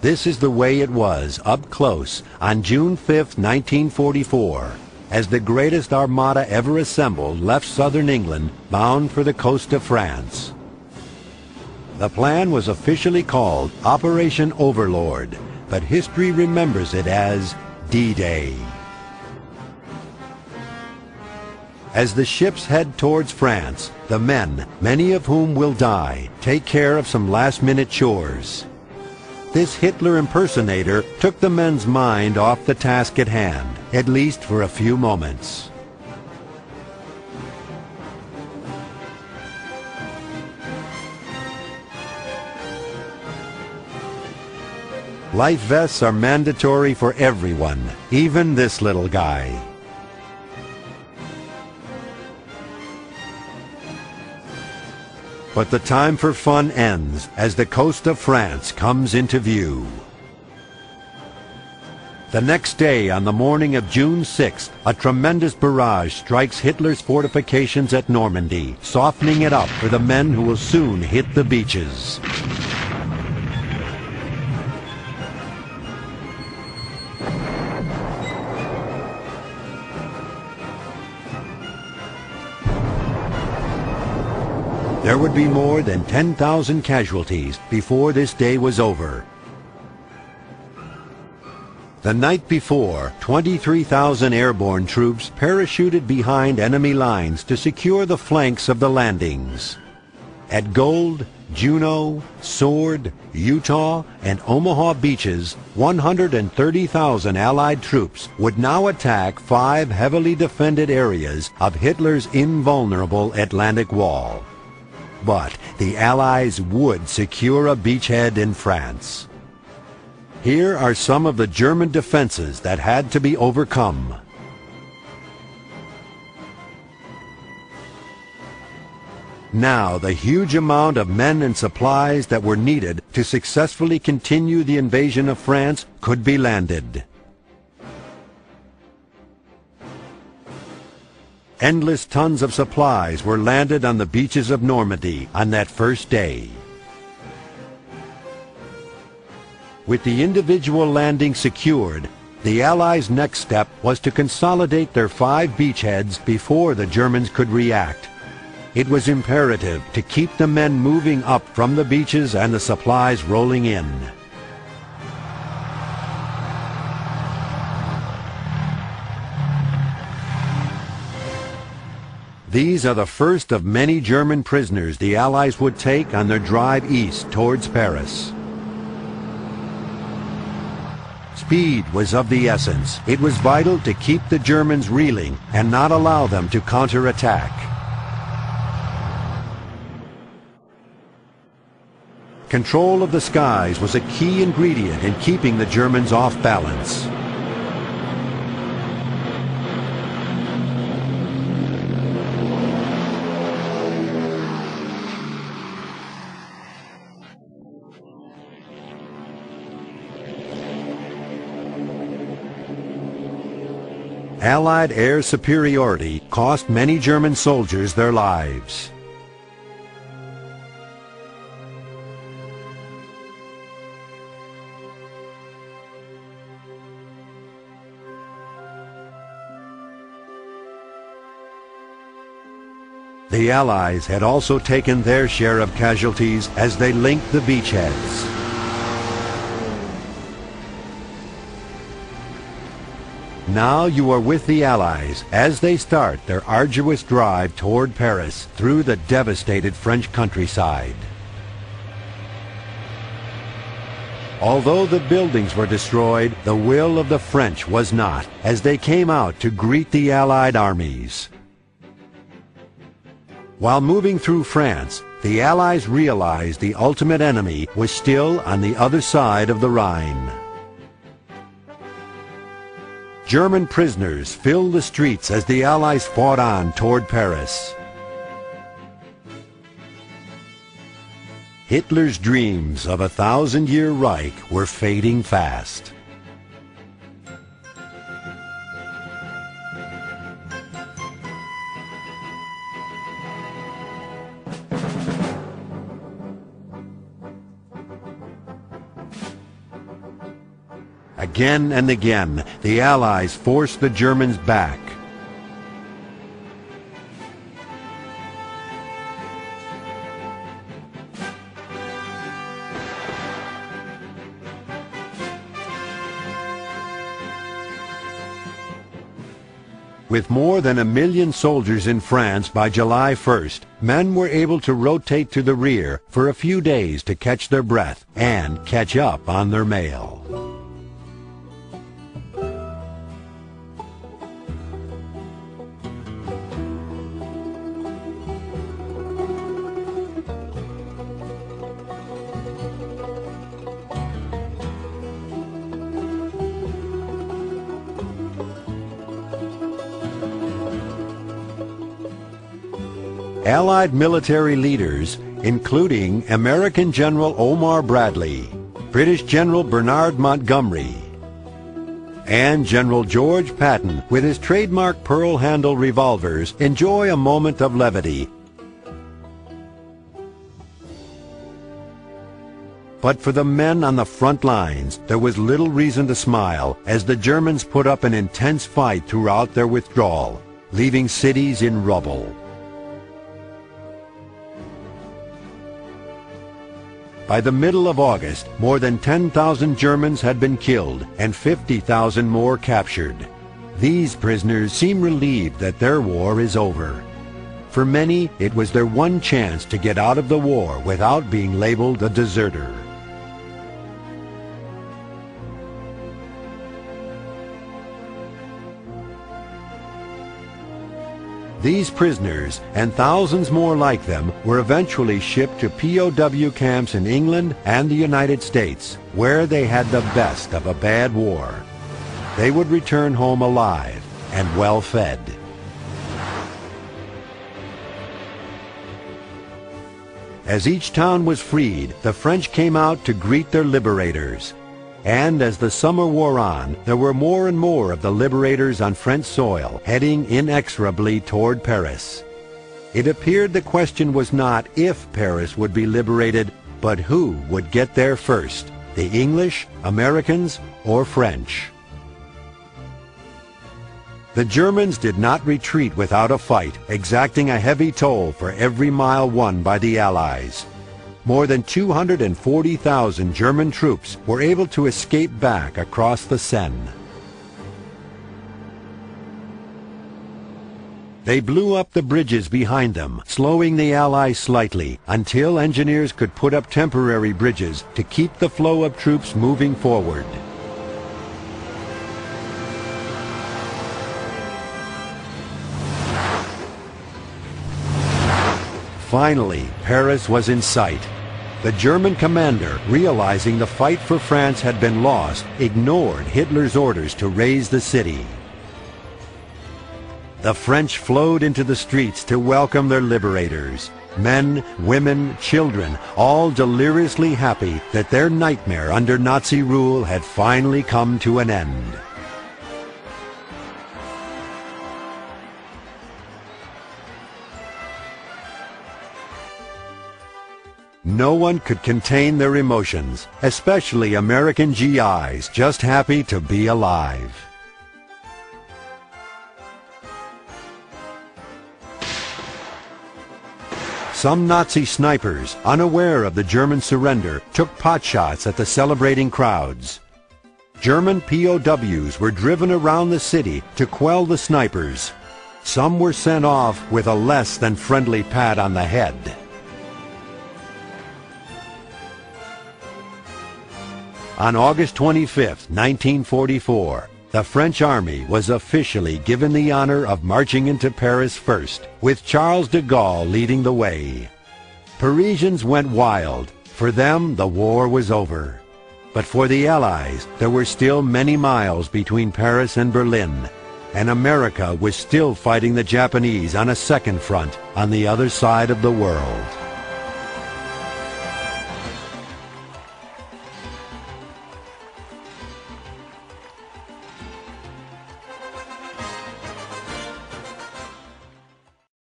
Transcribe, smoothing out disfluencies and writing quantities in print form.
This is the way it was up close on June 5, 1944, as the greatest armada ever assembled left southern England bound for the coast of France. The plan was officially called Operation Overlord, but history remembers it as D-Day. As the ships head towards France, the men, many of whom will die, take care of some last-minute chores. This Hitler impersonator took the men's mind off the task at hand, at least for a few moments. Life vests are mandatory for everyone, even this little guy. But the time for fun ends as the coast of France comes into view. The next day, on the morning of June 6th, a tremendous barrage strikes Hitler's fortifications at Normandy, softening it up for the men who will soon hit the beaches. There would be more than 10,000 casualties before this day was over. The night before, 23,000 airborne troops parachuted behind enemy lines to secure the flanks of the landings. At Gold, Juno, Sword, Utah, and Omaha beaches, 130,000 Allied troops would now attack 5 heavily defended areas of Hitler's invulnerable Atlantic Wall. But the Allies would secure a beachhead in France. Here are some of the German defenses that had to be overcome. Now, the huge amount of men and supplies that were needed to successfully continue the invasion of France could be landed. Endless tons of supplies were landed on the beaches of Normandy on that first day. With the individual landings secured, the Allies' next step was to consolidate their 5 beachheads before the Germans could react. It was imperative to keep the men moving up from the beaches and the supplies rolling in. These are the first of many German prisoners the Allies would take on their drive east towards Paris. Speed was of the essence. It was vital to keep the Germans reeling and not allow them to counterattack. Control of the skies was a key ingredient in keeping the Germans off balance. Allied air superiority cost many German soldiers their lives. The Allies had also taken their share of casualties as they linked the beachheads. Now you are with the Allies as they start their arduous drive toward Paris through the devastated French countryside. Although the buildings were destroyed, the will of the French was not, as they came out to greet the Allied armies. While moving through France, the Allies realized the ultimate enemy was still on the other side of the Rhine. German prisoners filled the streets as the Allies fought on toward Paris. Hitler's dreams of a 1,000-year Reich were fading fast. Again and again, the Allies forced the Germans back. With more than 1 million soldiers in France by July 1st, men were able to rotate to the rear for a few days to catch their breath and catch up on their mail. Allied military leaders, including American General Omar Bradley, British General Bernard Montgomery, and General George Patton, with his trademark pearl-handle revolvers, enjoy a moment of levity. But for the men on the front lines, there was little reason to smile as the Germans put up an intense fight throughout their withdrawal, leaving cities in rubble. By the middle of August, more than 10,000 Germans had been killed and 50,000 more captured. These prisoners seem relieved that their war is over. For many, it was their one chance to get out of the war without being labeled a deserter. These prisoners, and thousands more like them, were eventually shipped to POW camps in England and the United States, where they had the best of a bad war. They would return home alive and well-fed. As each town was freed, the French came out to greet their liberators. And as the summer wore on, there were more and more of the liberators on French soil, heading inexorably toward Paris. It appeared the question was not if Paris would be liberated, but who would get there first, the English, Americans, or French. The Germans did not retreat without a fight, exacting a heavy toll for every mile won by the Allies. More than 240,000 German troops were able to escape back across the Seine. They blew up the bridges behind them, slowing the Allies slightly, until engineers could put up temporary bridges to keep the flow of troops moving forward. Finally, Paris was in sight. The German commander, realizing the fight for France had been lost, ignored Hitler's orders to raise the city. The French flowed into the streets to welcome their liberators. Men, women, children, all deliriously happy that their nightmare under Nazi rule had finally come to an end. No one could contain their emotions, especially American GIs just happy to be alive. Some Nazi snipers, unaware of the German surrender, took potshots at the celebrating crowds. German POWs were driven around the city to quell the snipers. Some were sent off with a less than friendly pat on the head. On August 25, 1944, the French army was officially given the honor of marching into Paris first, with Charles de Gaulle leading the way. Parisians went wild. For them, the war was over. But for the Allies, there were still many miles between Paris and Berlin, and America was still fighting the Japanese on a second front on the other side of the world.